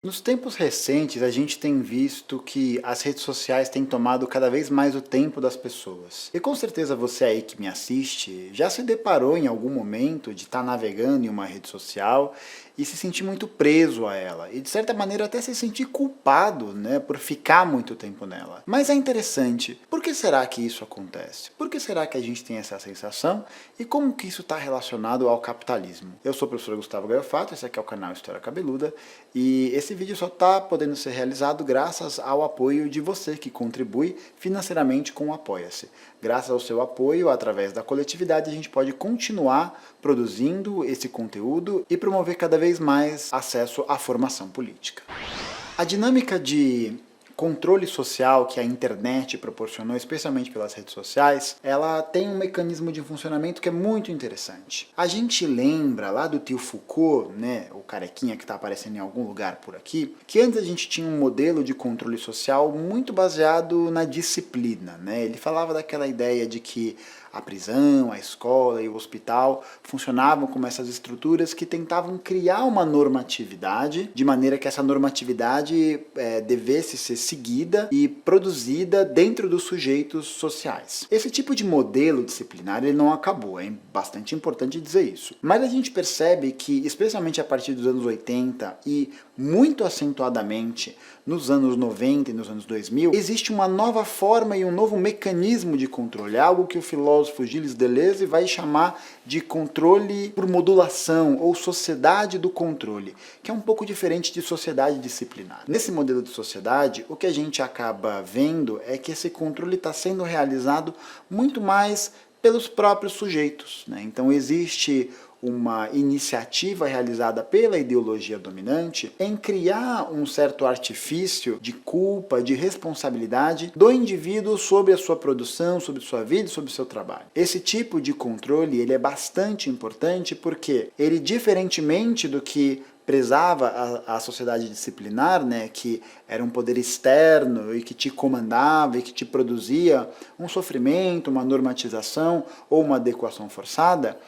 Nos tempos recentes, a gente tem visto que as redes sociais têm tomado cada vez mais o tempo das pessoas. E com certeza você aí que me assiste já se deparou em algum momento de estar navegando em uma rede social e se sentir muito preso a ela. E de certa maneira até se sentir culpado, né, por ficar muito tempo nela. Mas é interessante, por que será que isso acontece? Por que será que a gente tem essa sensação? E como que isso está relacionado ao capitalismo? Eu sou o professor Gustavo Gaiofato, esse aqui é o canal História Cabeluda, e esse vídeo só está podendo ser realizado graças ao apoio de você que contribui financeiramente com o Apoia-se. Graças ao seu apoio, através da coletividade, a gente pode continuar produzindo esse conteúdo e promover cada vez mais acesso à formação política. A dinâmica de controle social que a internet proporcionou, especialmente pelas redes sociais, ela tem um mecanismo de funcionamento que é muito interessante. A gente lembra lá do tio Foucault, né, o carequinha que está aparecendo em algum lugar por aqui, que antes a gente tinha um modelo de controle social muito baseado na disciplina, né? Ele falava daquela ideia de que a prisão, a escola e o hospital funcionavam como essas estruturas que tentavam criar uma normatividade, de maneira que essa normatividade devesse ser seguida e produzida dentro dos sujeitos sociais. Esse tipo de modelo disciplinar ele não acabou, é bastante importante dizer isso. Mas a gente percebe que, especialmente a partir dos anos 80 e muito acentuadamente nos anos 90 e nos anos 2000, existe uma nova forma e um novo mecanismo de controle, algo que o filósofo Gilles Deleuze vai chamar de controle por modulação ou sociedade do controle, que é um pouco diferente de sociedade disciplinar. Nesse modelo de sociedade, o que a gente acaba vendo é que esse controle está sendo realizado muito mais pelos próprios sujeitos, né? Então existe uma iniciativa realizada pela ideologia dominante em criar um certo artifício de culpa, de responsabilidade do indivíduo sobre a sua produção, sobre sua vida e sobre o seu trabalho. Esse tipo de controle ele é bastante importante porque ele, diferentemente do que prezava a sociedade disciplinar, né, que era um poder externo e que te comandava e que te produzia um sofrimento, uma normatização ou uma adequação forçada,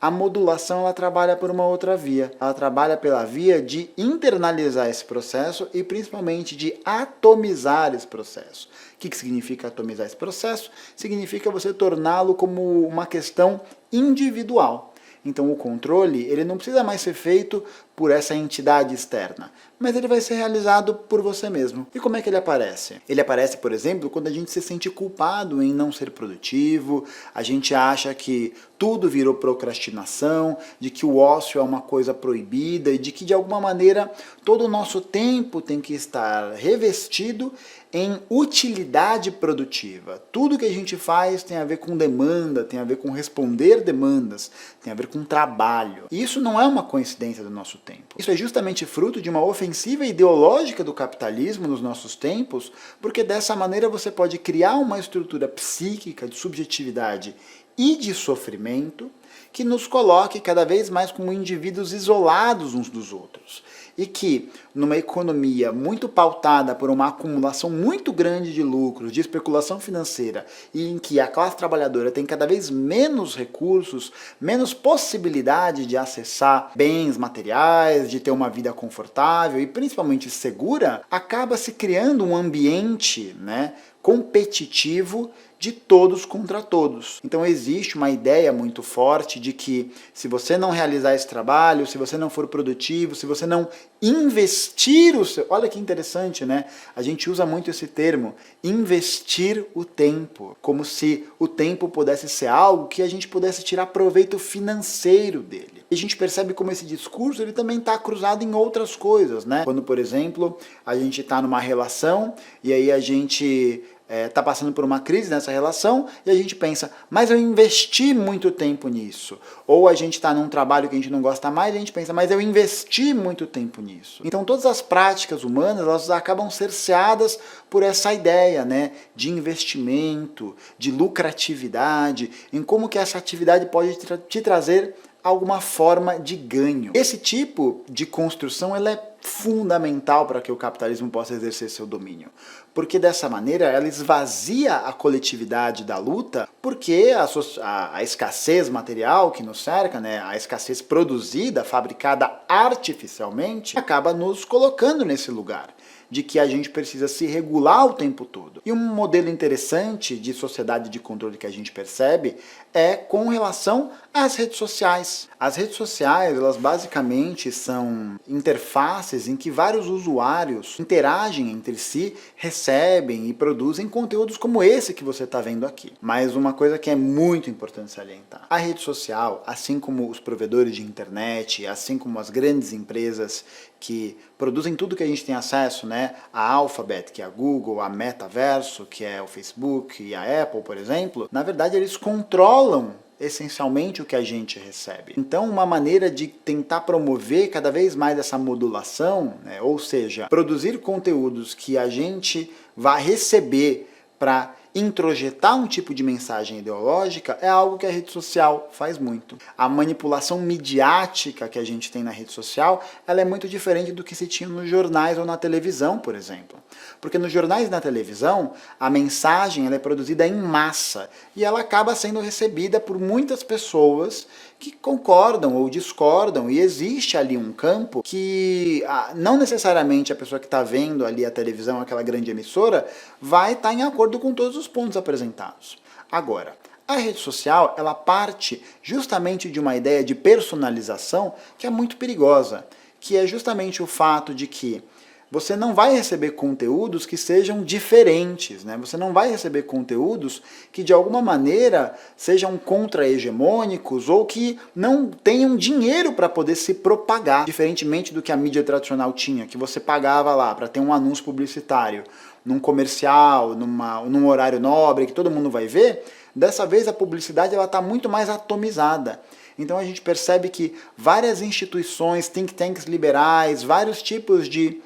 a modulação ela trabalha por uma outra via. Ela trabalha pela via de internalizar esse processo e principalmente de atomizar esse processo. O que significa atomizar esse processo? Significa você torná-lo como uma questão individual. Então o controle ele não precisa mais ser feito por essa entidade externa, mas ele vai ser realizado por você mesmo. E como é que ele aparece? Ele aparece, por exemplo, quando a gente se sente culpado em não ser produtivo, a gente acha que tudo virou procrastinação, de que o ócio é uma coisa proibida e de que de alguma maneira todo o nosso tempo tem que estar revestido em utilidade produtiva. Tudo que a gente faz tem a ver com demanda, tem a ver com responder demandas, tem a ver com trabalho. E isso não é uma coincidência do nosso tempo. Isso é justamente fruto de uma ofensiva ideológica do capitalismo nos nossos tempos, porque dessa maneira você pode criar uma estrutura psíquica de subjetividade e de sofrimento que nos coloque cada vez mais como indivíduos isolados uns dos outros. E que, numa economia muito pautada por uma acumulação muito grande de lucros, de especulação financeira, e em que a classe trabalhadora tem cada vez menos recursos, menos possibilidade de acessar bens materiais, de ter uma vida confortável e principalmente segura, acaba se criando um ambiente, né, competitivo de todos contra todos. Então existe uma ideia muito forte de que se você não realizar esse trabalho, se você não for produtivo, se você não investir o seu... Olha que interessante, né? A gente usa muito esse termo, investir o tempo, como se o tempo pudesse ser algo que a gente pudesse tirar proveito financeiro dele. E a gente percebe como esse discurso ele também está cruzado em outras coisas, né? Quando, por exemplo, a gente está numa relação e aí a gente está passando por uma crise nessa relação e a gente pensa, mas eu investi muito tempo nisso. Ou a gente está num trabalho que a gente não gosta mais e a gente pensa, mas eu investi muito tempo nisso. Então todas as práticas humanas elas acabam cerceadas por essa ideia, né, de investimento, de lucratividade, em como que essa atividade pode te trazer alguma forma de ganho. Esse tipo de construção ela é fundamental para que o capitalismo possa exercer seu domínio, porque dessa maneira ela esvazia a coletividade da luta, porque a escassez material que nos cerca, né, a escassez produzida, fabricada artificialmente, acaba nos colocando nesse lugar de que a gente precisa se regular o tempo todo. E um modelo interessante de sociedade de controle que a gente percebe é com relação às redes sociais. As redes sociais, elas basicamente são interfaces em que vários usuários interagem entre si, recebem e produzem conteúdos como esse que você está vendo aqui. Mas uma coisa que é muito importante salientar: a rede social, assim como os provedores de internet, assim como as grandes empresas que produzem tudo que a gente tem acesso, né? A Alphabet, que é a Google, a Metaverso, que é o Facebook e a Apple, por exemplo, na verdade eles controlam essencialmente o que a gente recebe. Então, uma maneira de tentar promover cada vez mais essa modulação, né? Ou seja, produzir conteúdos que a gente vai receber para introjetar um tipo de mensagem ideológica é algo que a rede social faz muito. A manipulação midiática que a gente tem na rede social, ela é muito diferente do que se tinha nos jornais ou na televisão, por exemplo. Porque nos jornais e na televisão, a mensagem ela é produzida em massa e ela acaba sendo recebida por muitas pessoas que concordam ou discordam, e existe ali um campo que não necessariamente a pessoa que está vendo ali a televisão, aquela grande emissora, vai estar em acordo com todos os pontos apresentados. Agora, a rede social, ela parte justamente de uma ideia de personalização que é muito perigosa, que é justamente o fato de que você não vai receber conteúdos que sejam diferentes, né? Você não vai receber conteúdos que de alguma maneira sejam contra-hegemônicos ou que não tenham dinheiro para poder se propagar, diferentemente do que a mídia tradicional tinha, que você pagava lá para ter um anúncio publicitário num comercial, num horário nobre que todo mundo vai ver. Dessa vez a publicidade está muito mais atomizada. Então a gente percebe que várias instituições, think tanks liberais, vários tipos de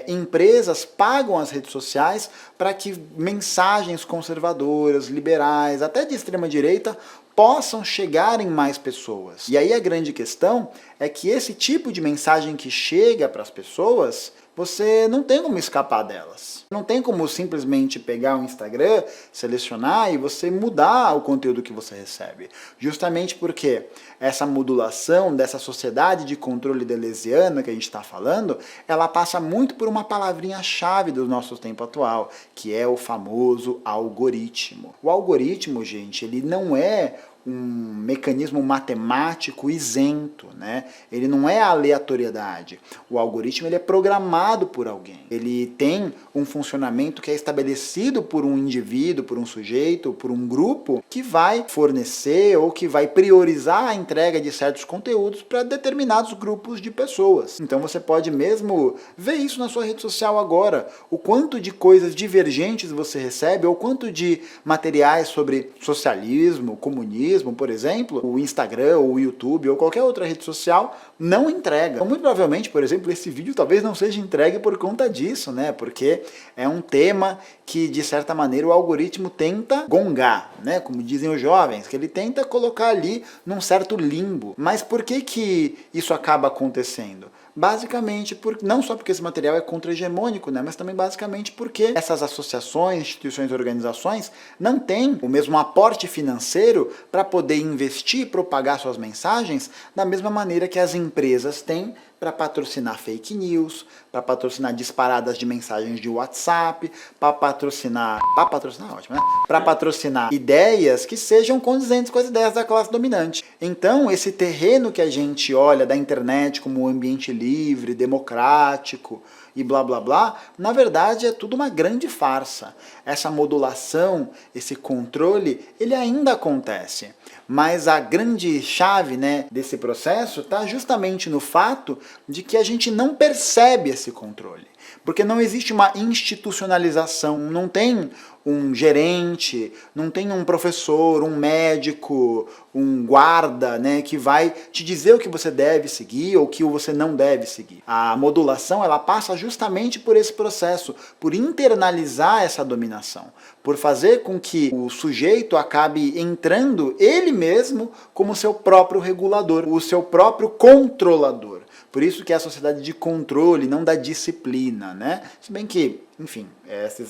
empresas pagam as redes sociais para que mensagens conservadoras, liberais, até de extrema direita, possam chegar em mais pessoas. E aí a grande questão é que esse tipo de mensagem que chega para as pessoas, você não tem como escapar delas. Não tem como simplesmente pegar o Instagram, selecionar e você mudar o conteúdo que você recebe. Justamente porque essa modulação dessa sociedade de controle deleuziana que a gente está falando, ela passa muito por uma palavrinha-chave do nosso tempo atual, que é o famoso algoritmo. O algoritmo, gente, ele não é um mecanismo matemático isento, né? Ele não é aleatoriedade. O algoritmo ele é programado por alguém. Ele tem um funcionamento que é estabelecido por um indivíduo, por um sujeito, por um grupo que vai fornecer ou que vai priorizar a entrega de certos conteúdos para determinados grupos de pessoas. Então você pode mesmo ver isso na sua rede social agora. O quanto de coisas divergentes você recebe, ou quanto de materiais sobre socialismo, comunismo, por exemplo, o Instagram, ou o YouTube, ou qualquer outra rede social, não entrega. Então, muito provavelmente, por exemplo, esse vídeo talvez não seja entregue por conta disso, né? Porque é um tema que, de certa maneira, o algoritmo tenta gongar, né? Como dizem os jovens, que ele tenta colocar ali num certo limbo. Mas por que isso acaba acontecendo? Basicamente, não só porque esse material é contra-hegemônico, né, mas também basicamente porque essas associações, instituições e organizações não têm o mesmo aporte financeiro para poder investir e propagar suas mensagens da mesma maneira que as empresas têm para patrocinar fake news, para patrocinar disparadas de mensagens de WhatsApp, para patrocinar ótimo, né? Para patrocinar ideias que sejam condizentes com as ideias da classe dominante. Então, esse terreno que a gente olha da internet como um ambiente livre, democrático e blá blá blá, na verdade é tudo uma grande farsa. Essa modulação, esse controle, ele ainda acontece. Mas a grande chave, né, desse processo está justamente no fato de que a gente não percebe esse controle. Porque não existe uma institucionalização, não tem um gerente, não tem um professor, um médico, um guarda, né, que vai te dizer o que você deve seguir ou o que você não deve seguir. A modulação, ela passa justamente por esse processo, por internalizar essa dominação, por fazer com que o sujeito acabe entrando ele mesmo como seu próprio regulador, o seu próprio controlador. Por isso que é a sociedade de controle, não da disciplina, né? Se bem que, enfim,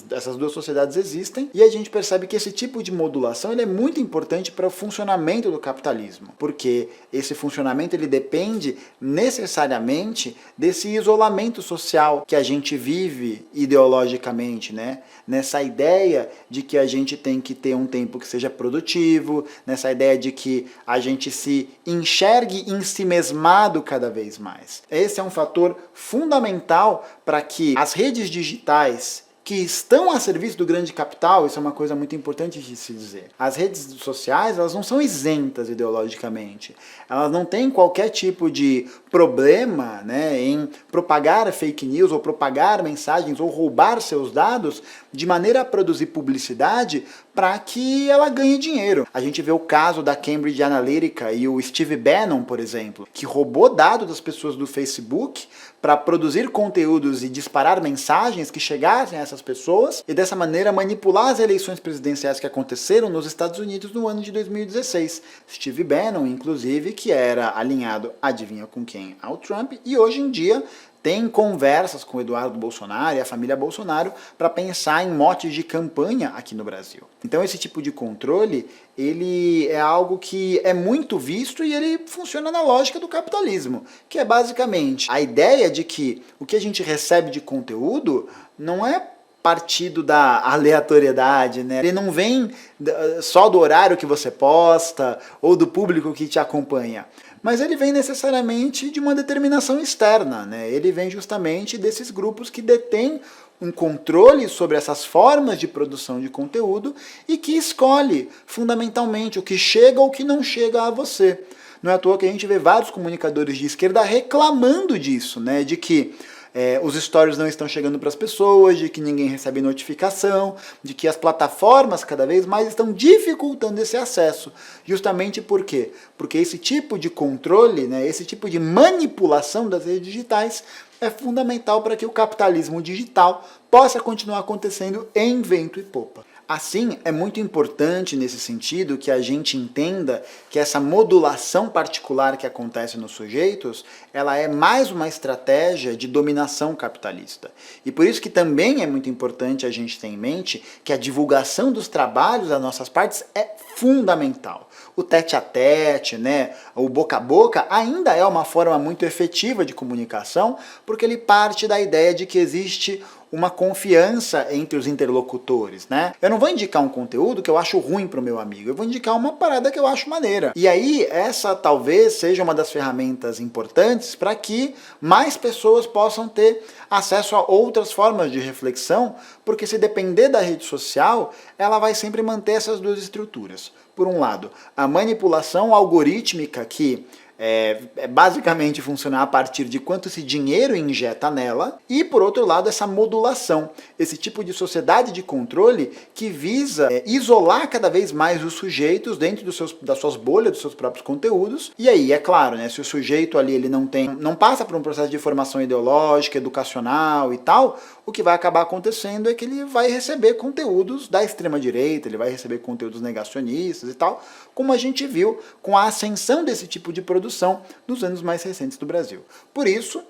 essas duas sociedades existem e a gente percebe que esse tipo de modulação ele é muito importante para o funcionamento do capitalismo, porque esse funcionamento ele depende necessariamente desse isolamento social que a gente vive ideologicamente, né? Nessa ideia de que a gente tem que ter um tempo que seja produtivo, nessa ideia de que a gente se enxergue em si mesmado cada vez mais. Esse é um fator fundamental para que as redes digitais que estão a serviço do grande capital, isso é uma coisa muito importante de se dizer. As redes sociais, elas não são isentas ideologicamente. Elas não têm qualquer tipo de problema, né, em propagar fake news ou propagar mensagens ou roubar seus dados de maneira a produzir publicidade para que ela ganhe dinheiro. A gente vê o caso da Cambridge Analytica e o Steve Bannon, por exemplo, que roubou dados das pessoas do Facebook para produzir conteúdos e disparar mensagens que chegassem a essas pessoas e dessa maneira manipular as eleições presidenciais que aconteceram nos Estados Unidos no ano de 2016. Steve Bannon, inclusive, que era alinhado, adivinha com quem? Ao Trump, e hoje em dia tem conversas com o Eduardo Bolsonaro e a família Bolsonaro para pensar em motes de campanha aqui no Brasil. Então esse tipo de controle, ele é algo que é muito visto e ele funciona na lógica do capitalismo, que é basicamente a ideia de que o que a gente recebe de conteúdo não é partido da aleatoriedade, né? Ele não vem só do horário que você posta ou do público que te acompanha, mas ele vem necessariamente de uma determinação externa, né? Ele vem justamente desses grupos que detêm um controle sobre essas formas de produção de conteúdo e que escolhe fundamentalmente o que chega ou o que não chega a você. Não é à toa que a gente vê vários comunicadores de esquerda reclamando disso, né? De que os stories não estão chegando para as pessoas, de que ninguém recebe notificação, de que as plataformas cada vez mais estão dificultando esse acesso. Justamente por quê? Porque esse tipo de controle, né, esse tipo de manipulação das redes digitais é fundamental para que o capitalismo digital possa continuar acontecendo em vento e popa. Assim, é muito importante nesse sentido que a gente entenda que essa modulação particular que acontece nos sujeitos, ela é mais uma estratégia de dominação capitalista. E por isso que também é muito importante a gente ter em mente que a divulgação dos trabalhos das nossas partes é fundamental. O tete-a-tete, né, o boca a boca, ainda é uma forma muito efetiva de comunicação, porque ele parte da ideia de que existe uma confiança entre os interlocutores, né? Eu não vou indicar um conteúdo que eu acho ruim para o meu amigo, eu vou indicar uma parada que eu acho maneira. E aí, essa talvez seja uma das ferramentas importantes para que mais pessoas possam ter acesso a outras formas de reflexão, porque se depender da rede social, ela vai sempre manter essas duas estruturas. Por um lado, a manipulação algorítmica que basicamente funcionar a partir de quanto esse dinheiro injeta nela, e por outro lado essa modulação, esse tipo de sociedade de controle que visa isolar cada vez mais os sujeitos dentro das suas bolhas, dos seus próprios conteúdos. E aí, é claro, né, se o sujeito ali ele não passa por um processo de formação ideológica, educacional e tal, o que vai acabar acontecendo é que ele vai receber conteúdos da extrema-direita, ele vai receber conteúdos negacionistas e tal, como a gente viu com a ascensão desse tipo de produção nos anos mais recentes do Brasil. Por isso,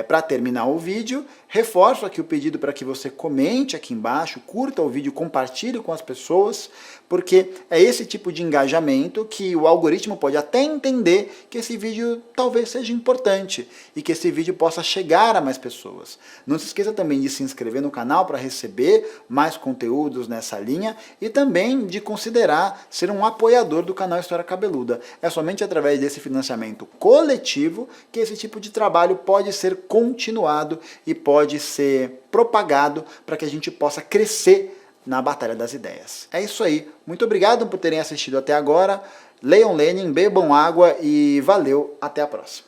para terminar o vídeo, reforço aqui o pedido para que você comente aqui embaixo, curta o vídeo, compartilhe com as pessoas, porque é esse tipo de engajamento que o algoritmo pode até entender que esse vídeo talvez seja importante e que esse vídeo possa chegar a mais pessoas. Não se esqueça também de se inscrever no canal para receber mais conteúdos nessa linha e também de considerar ser um apoiador do canal História Cabeluda. É somente através desse financiamento coletivo que esse tipo de trabalho pode ser continuado e pode ser propagado para que a gente possa crescer na Batalha das Ideias. É isso aí. Muito obrigado por terem assistido até agora. Leiam Lenin, bebam água e valeu. Até a próxima.